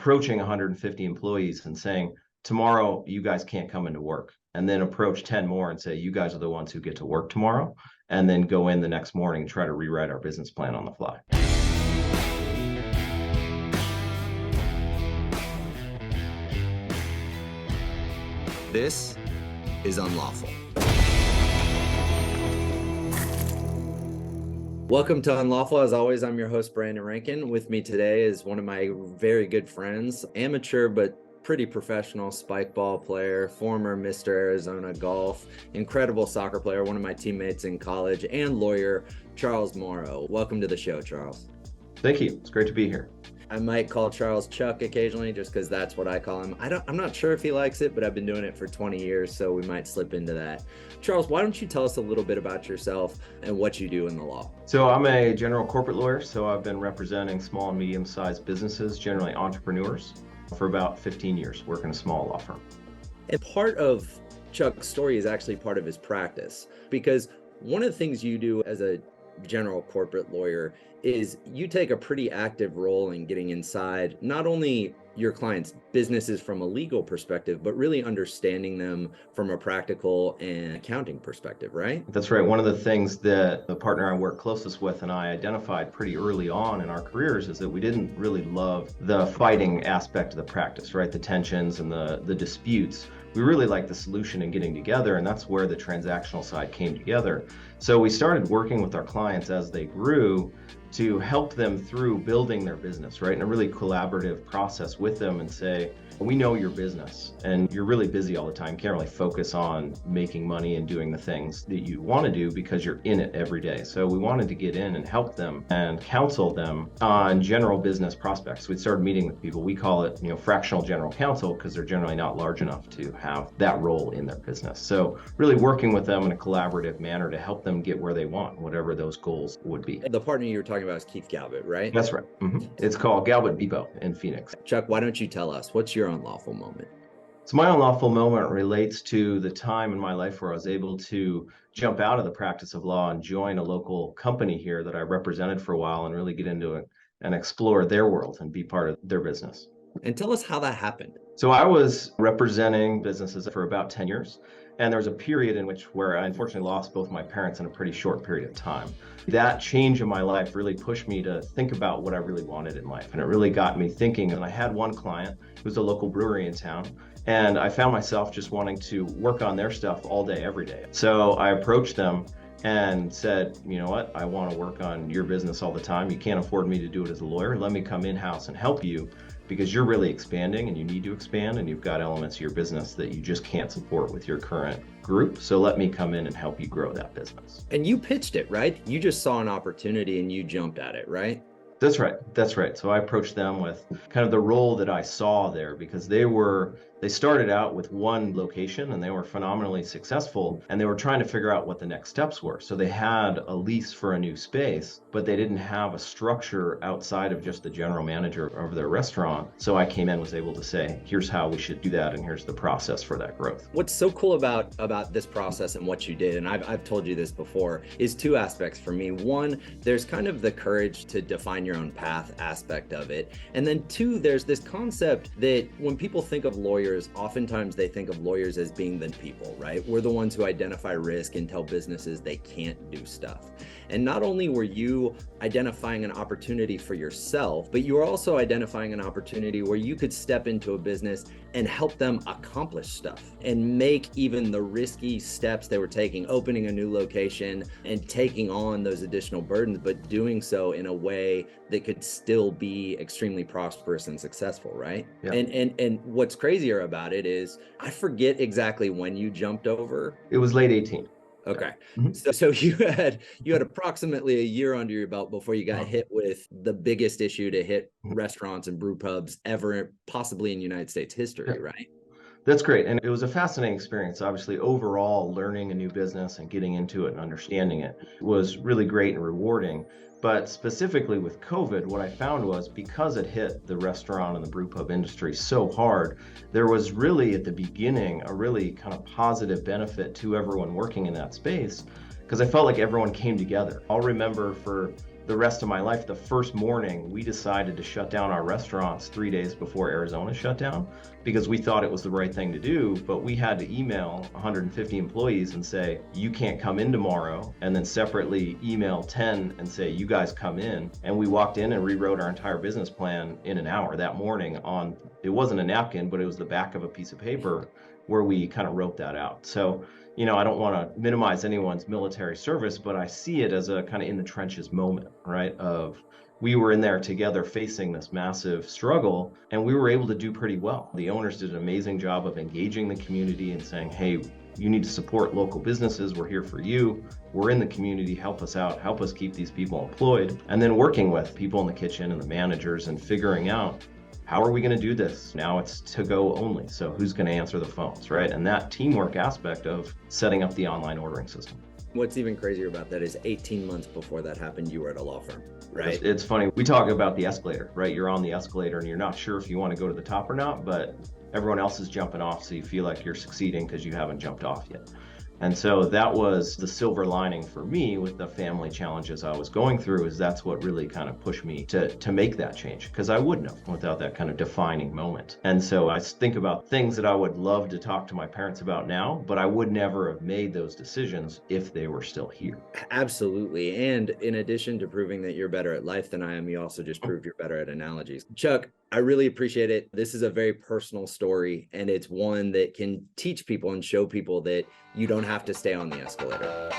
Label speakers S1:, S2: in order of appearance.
S1: approaching 150 employees and saying, tomorrow you guys can't come into work, and then approach 10 more and say, you guys are the ones who get to work tomorrow, and then go in the next morning and try to rewrite our business plan on the fly.
S2: This is Unlawful. Welcome to Unlawful. As always, I'm your host, Brandon Renken. With me today is one of my very good friends, amateur but pretty professional spike ball player, former Mr. Arizona golf, incredible soccer player, one of my teammates in college, and lawyer, Charles Morrow. Welcome to the show, Charles.
S1: Thank you. It's great to be here.
S2: I might call Charles Chuck occasionally just because that's what I call him. I'm not sure if he likes it, but I've been doing it for 20 years, so we might slip into that. Charles, why don't you tell us a little bit about yourself and what you do in the law?
S1: So I'm a general corporate lawyer, so I've been representing small and medium-sized businesses, generally entrepreneurs, for about 15 years, working a small law firm.
S2: And part of Chuck's story is actually part of his practice, because one of the things you do as a general corporate lawyer is you take a pretty active role in getting inside not only your clients' businesses from a legal perspective, but really understanding them from a practical and accounting perspective, right?
S1: That's right. One of the things that the partner I work closest with and I identified pretty early on in our careers is that we didn't really love the fighting aspect of the practice, right? The tensions and the disputes. We really liked the solution and getting together, and that's where the transactional side came together. So we started working with our clients as they grew to help them through building their business, right? In a really collaborative process with them and say, we know your business and you're really busy all the time. You can't really focus on making money and doing the things that you want to do because you're in it every day. So we wanted to get in and help them and counsel them on general business prospects. We started meeting with people. We call it, fractional general counsel because they're generally not large enough to have that role in their business. So really working with them in a collaborative manner to help them get where they want, whatever those goals would be.
S2: The partner you were talking about is Keith Gallbut, right?
S1: That's right. Mm-hmm. It's called Gallbut Beabeau in Phoenix.
S2: Chuck, why don't you tell us, what's your unlawful moment?
S1: So my unlawful moment relates to the time in my life where I was able to jump out of the practice of law and join a local company here that I represented for a while and really get into it and explore their world and be part of their business.
S2: And tell us how that happened.
S1: So I was representing businesses for about 10 years. And there was a period where I unfortunately lost both my parents in a pretty short period of time. That change in my life really pushed me to think about what I really wanted in life. And it really got me thinking. And I had one client who was a local brewery in town. And I found myself just wanting to work on their stuff all day, every day. So I approached them and said, you know what, I want to work on your business all the time. You can't afford me to do it as a lawyer. Let me come in-house and help you because you're really expanding and you need to expand and you've got elements of your business that you just can't support with your current group. So let me come in and help you grow that business.
S2: And you pitched it, right? You just saw an opportunity and you jumped at it, right?
S1: That's right. That's right. So I approached them with kind of the role that I saw there because they started out with one location and they were phenomenally successful and they were trying to figure out what the next steps were. So they had a lease for a new space, but they didn't have a structure outside of just the general manager of their restaurant. So I came in, was able to say, here's how we should do that. And here's the process for that growth.
S2: What's so cool about this process and what you did, and I've told you this before, is two aspects for me. One, there's kind of the courage to define your own path aspect of it. And then two, there's this concept that when people think of lawyers, oftentimes they think of lawyers as being the people, right? We're the ones who identify risk and tell businesses they can't do stuff. And not only were you identifying an opportunity for yourself, but you were also identifying an opportunity where you could step into a business and help them accomplish stuff and make even the risky steps they were taking, opening a new location and taking on those additional burdens, but doing so in a way that could still be extremely prosperous and successful, right?
S1: Yeah.
S2: And what's crazier about it is I forget exactly when you jumped over.
S1: It was late 18.
S2: Okay. Mm-hmm. So you had approximately a year under your belt before you got hit with the biggest issue to hit restaurants and brew pubs ever, possibly in United States history, right?
S1: That's great. And it was a fascinating experience. Obviously, overall, learning a new business and getting into it and understanding it was really great and rewarding. But specifically with COVID, what I found was because it hit the restaurant and the brew pub industry so hard, there was really at the beginning a really kind of positive benefit to everyone working in that space because I felt like everyone came together. I'll remember for the rest of my life, the first morning we decided to shut down our restaurants 3 days before Arizona shut down because we thought it was the right thing to do. But we had to email 150 employees and say, you can't come in tomorrow, and then separately email 10 and say, you guys come in. And we walked in and rewrote our entire business plan in an hour that morning on, it wasn't a napkin, but it was the back of a piece of paper where we kind of wrote that out. So, I don't want to minimize anyone's military service, but I see it as a kind of in the trenches moment, right? Of we were in there together facing this massive struggle, and we were able to do pretty well. The owners did an amazing job of engaging the community and saying, hey, you need to support local businesses. We're here for you. We're in the community. Help us out. Help us keep these people employed. And then working with people in the kitchen and the managers and figuring out, how are we going to do this? Now it's to go only. So who's going to answer the phones, right? And that teamwork aspect of setting up the online ordering system.
S2: What's even crazier about that is 18 months before that happened, you were at a law firm, right?
S1: It's funny. We talk about the escalator, right? You're on the escalator and you're not sure if you want to go to the top or not, but everyone else is jumping off. So you feel like you're succeeding because you haven't jumped off yet. And so that was the silver lining for me with the family challenges I was going through, is that's what really kind of pushed me to make that change, because I wouldn't have without that kind of defining moment. And so I think about things that I would love to talk to my parents about now, but I would never have made those decisions if they were still here.
S2: Absolutely. And in addition to proving that you're better at life than I am, you also just proved you're better at analogies. Chuck, I really appreciate it. This is a very personal story, and it's one that can teach people and show people that you don't have to stay on the escalator.